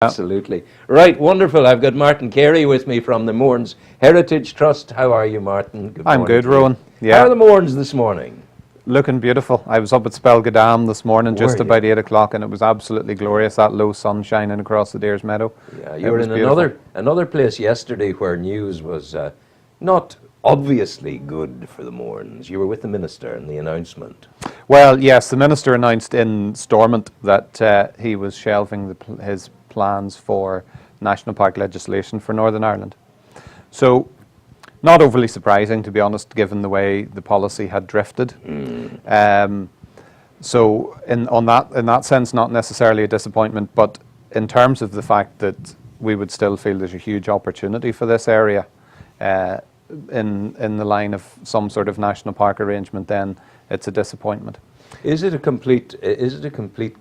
Absolutely. Right, wonderful. I've got Martin Carey with me from the Mournes Heritage Trust. How are you, Martin? Good I'm good, Rowan. Yeah. How are the Mournes this morning? Looking beautiful. I was up at Spelgadam this morning just about 8 o'clock, and it was absolutely glorious, that low sun shining across the Deer's Meadow. Yeah, you were in another place yesterday where news was not obviously good for the Mournes. You were with the Minister in the announcement. Well, yes, the Minister announced in Stormont that he was shelving his plans for national park legislation for Northern Ireland. So, not overly surprising, to be honest, given the way the policy had drifted. So, in that sense, not necessarily a disappointment, but in terms of the fact that we would still feel there's a huge opportunity for this area in the line of some sort of national park arrangement, then it's a disappointment. Is it a complete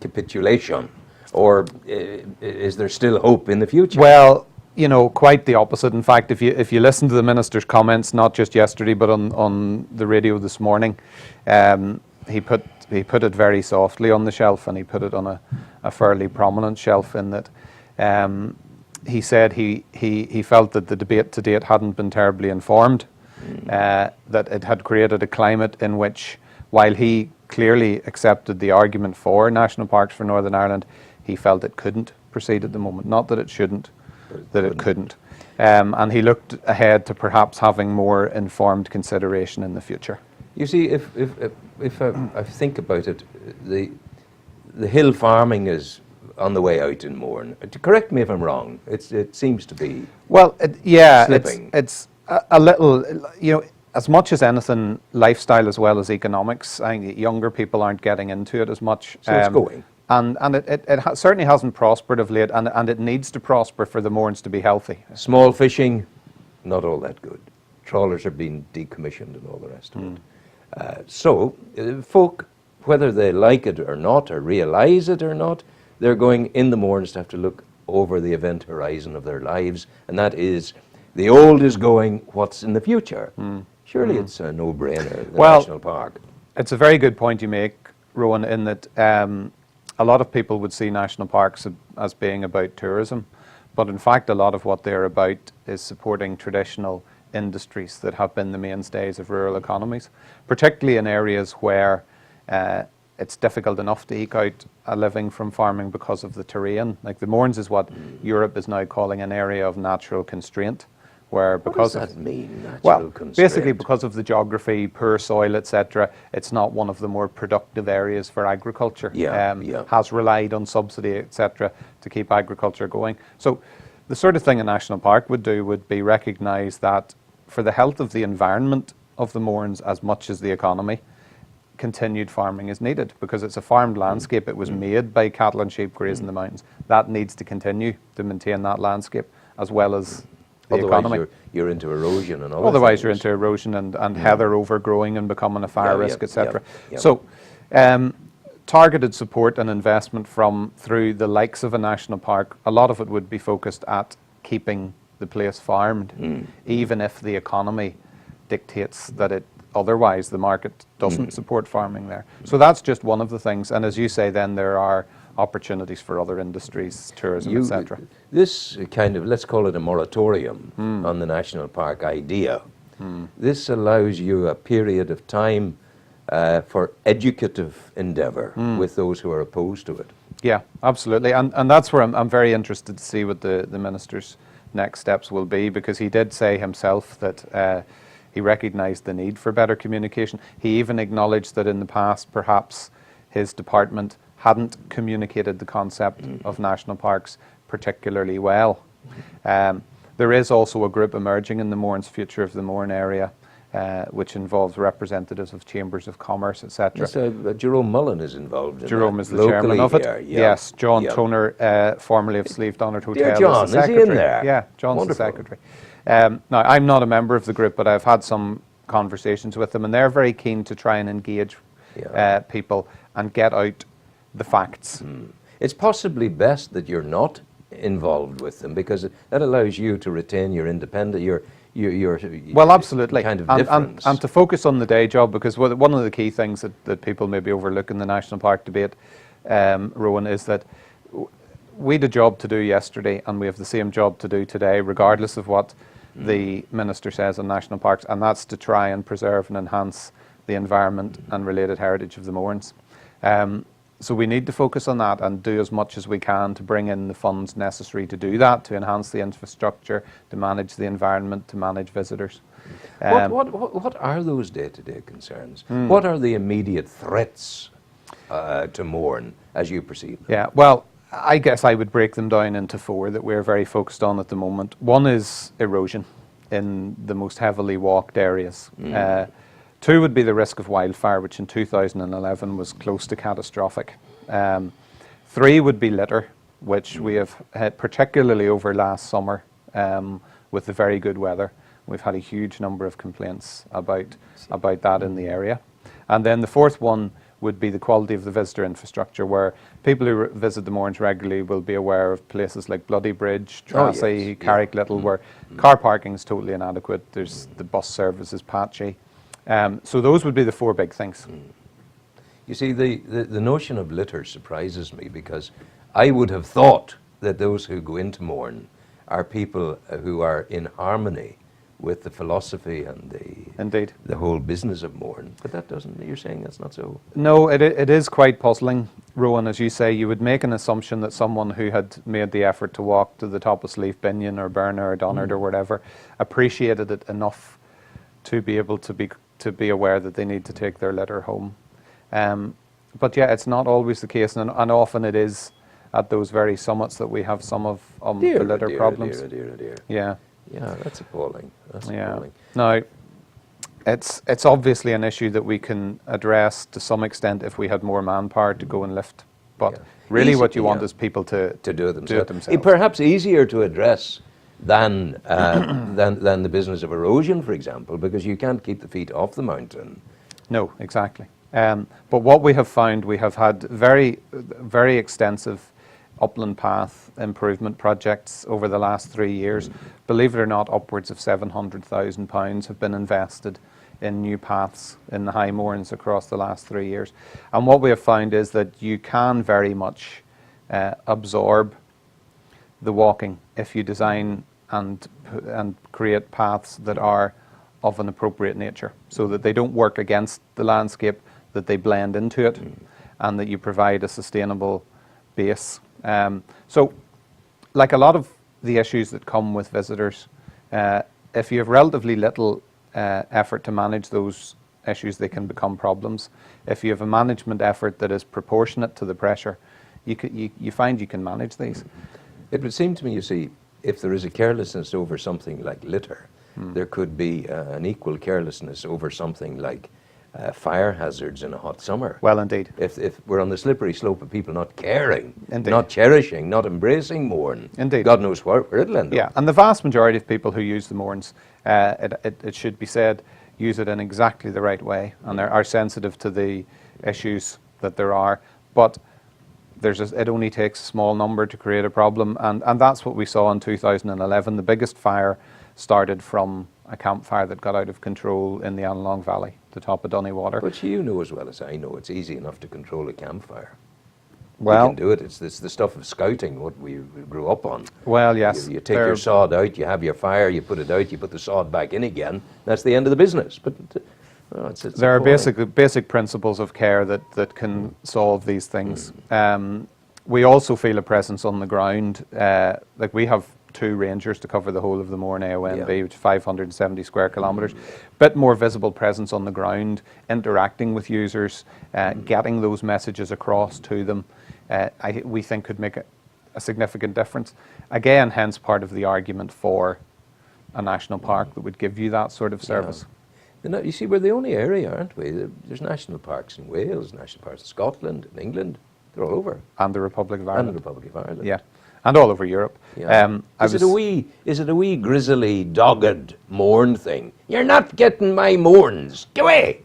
capitulation? Or is there still hope in the future? Well, you know, quite the opposite. In fact, if you listen to the Minister's comments, not just yesterday, but on the radio this morning, he put it very softly on the shelf, and he put it on a fairly prominent shelf in that he said he felt that the debate to date hadn't been terribly informed, that it had created a climate in which, while he clearly accepted the argument for national parks for Northern Ireland, he felt it couldn't proceed at the moment. Not that it shouldn't, that it couldn't. And he looked ahead to perhaps having more informed consideration in the future. You see, if I think about it, the hill farming is on the way out in Mourne. Correct me if I'm wrong. It seems to be slipping. It's a little, you know, as much as anything, lifestyle as well as economics. I think younger people aren't getting into it as much. So it's going. And it certainly hasn't prospered of late, and it needs to prosper for the Mournes to be healthy. Small fishing, not all that good. Trawlers are being decommissioned and all the rest of it. So, folk, whether they like it or not, or realise it or not, they're going in the Mournes to have to look over the event horizon of their lives, and that is, the old is going, what's in the future? Surely it's a no-brainer, the national park. It's a very good point you make, Rowan, in that a lot of people would see national parks as being about tourism, but in fact a lot of what they're about is supporting traditional industries that have been the mainstays of rural economies, particularly in areas where it's difficult enough to eke out a living from farming because of the terrain. Like the Mournes is what Europe is now calling an area of natural constraint, where because what does that mean, natural well, constraint? Basically because of the geography, poor soil, etc., it's not one of the more productive areas for agriculture. Has relied on subsidy, etc., to keep agriculture going. So the sort of thing a national park would do would be recognise that for the health of the environment of the Mournes as much as the economy, continued farming is needed, because it's a farmed landscape. It was made by cattle and sheep grazing the mountains. That needs to continue to maintain that landscape, as well as the economy. You're into erosion and all. Otherwise, you're into erosion and heather overgrowing and becoming a fire risk, etc. So, targeted support and investment through the likes of a national park, a lot of it would be focused at keeping the place farmed, even if the economy dictates that otherwise the market doesn't support farming there. So that's just one of the things. And as you say, then there are opportunities for other industries, tourism, etc. This kind of, let's call it a moratorium on the national park idea. This allows you a period of time for educative endeavour with those who are opposed to it. Yeah, absolutely. And that's where I'm very interested to see what the Minister's next steps will be, because he did say himself that he recognised the need for better communication. He even acknowledged that in the past, perhaps his department hadn't communicated the concept of national parks particularly well. There is also a group emerging in the Mournes, Future of the Mourne area, which involves representatives of chambers of commerce, etc. Jerome Mullen is involved in Jerome is the chairman of it. Yes, John Toner, formerly of Sleeve Donard Hotel, John, is the secretary. Is he in there? Yeah, John's the secretary. Now, I'm not a member of the group, but I've had some conversations with them, and they're very keen to try and engage people and get out the facts. It's possibly best that you're not involved with them, because that allows you to retain your independent, your well, absolutely, kind of difference. And to focus on the day job, because one of the key things that people maybe overlook in the national park debate, Rowan, is that we had a job to do yesterday, and we have the same job to do today, regardless of what the Minister says on national parks, and that's to try and preserve and enhance the environment and related heritage of the Mournes. So we need to focus on that and do as much as we can to bring in the funds necessary to do that, to enhance the infrastructure, to manage the environment, to manage visitors. What are those day-to-day concerns? What are the immediate threats to Mourne as you perceive them? Yeah, well, I guess I would break them down into four that we're very focused on at the moment. One is erosion in the most heavily walked areas. Two would be the risk of wildfire, which in 2011 was close to catastrophic. Three would be litter, which we have had particularly over last summer with the very good weather. We've had a huge number of complaints about that in the area. And then the fourth one would be the quality of the visitor infrastructure, where people who visit the Mournes regularly will be aware of places like Bloody Bridge, Tracy, Carey Little, where car parking is totally inadequate. There's the bus service is patchy. So those would be the four big things. You see, the notion of litter surprises me, because I would have thought that those who go into Mourne are people who are in harmony with the philosophy and the whole business of Mourne. But that doesn't, you're saying that's not so? No, it is quite puzzling, Rowan. As you say, you would make an assumption that someone who had made the effort to walk to the top of Sleeve Binion or Berna or Donard or whatever appreciated it enough to be able to be aware that they need to take their litter home. But yeah, it's not always the case, and often it is at those very summits that we have some of the litter problems. Yeah. Yeah, that's appalling. Appalling. Now, it's obviously an issue that we can address to some extent if we had more manpower to go and lift. But really what you want is people to do it themselves. Perhaps easier to address than the business of erosion, for example, because you can't keep the feet off the mountain. No, exactly. But what we have found, we have had very, very extensive upland path improvement projects over the last 3 years. Believe it or not, upwards of £700,000 have been invested in new paths in the High Mournes across the last 3 years. And what we have found is that you can very much absorb the walking if you design and create paths that are of an appropriate nature, so that they don't work against the landscape, that they blend into it, and that you provide a sustainable base. So, like a lot of the issues that come with visitors, if you have relatively little effort to manage those issues, they can become problems. If you have a management effort that is proportionate to the pressure, you find you can manage these. It would seem to me, you see, if there is a carelessness over something like litter, there could be an equal carelessness over something like fire hazards in a hot summer. Well, indeed. If we're on the slippery slope of people not caring, not cherishing, not embracing Mourne, indeed, God knows where it'll end up. Yeah, and the vast majority of people who use the Mournes, it should be said, use it in exactly the right way, and are sensitive to the issues that there are. But it only takes a small number to create a problem, and that's what we saw in 2011. The biggest fire started from a campfire that got out of control in the Annalong Valley, the top of Dunnywater. But you know as well as I know, it's easy enough to control a campfire. Well, you can do it. It's the stuff of scouting, what we grew up on. Well, yes. You take your sod out, you have your fire, you put it out, you put the sod back in again. That's the end of the business. But there are basic principles of care that can solve these things. We also feel a presence on the ground. Like we have 2 rangers to cover the whole of the Mourne AONB, which is 570 square kilometres. Bit more visible presence on the ground, interacting with users, getting those messages across to them, we think could make a significant difference. Again, hence part of the argument for a national park that would give you that sort of service. Yeah. You see, we're the only area, aren't we? There's national parks in Wales, national parks in Scotland, in England. They're all over. And the Republic of Ireland. And the Republic of Ireland. Yeah. And all over Europe. Yeah. Is it a wee grizzly, dogged Mourne thing? You're not getting my Mournes. Go away.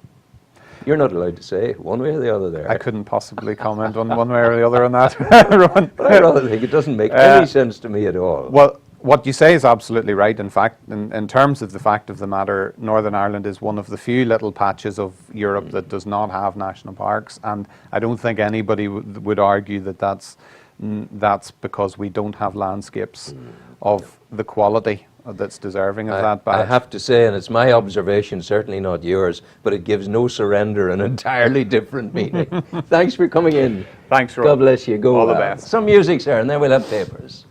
You're not allowed to say one way or the other there. I couldn't possibly comment on one way or the other on that, Rowan. But I rather think it doesn't make any sense to me at all. Well, what you say is absolutely right. In fact, in terms of the fact of the matter, Northern Ireland is one of the few little patches of Europe that does not have national parks, and I don't think anybody would argue that that's that's because we don't have landscapes of the quality that's deserving of that badge. I have to say, and it's my observation, certainly not yours, but it gives no surrender an entirely different meaning. Thanks for coming in. Thanks, Rob. God bless you. Go All the well. best. Some music, sir, and then we'll have papers.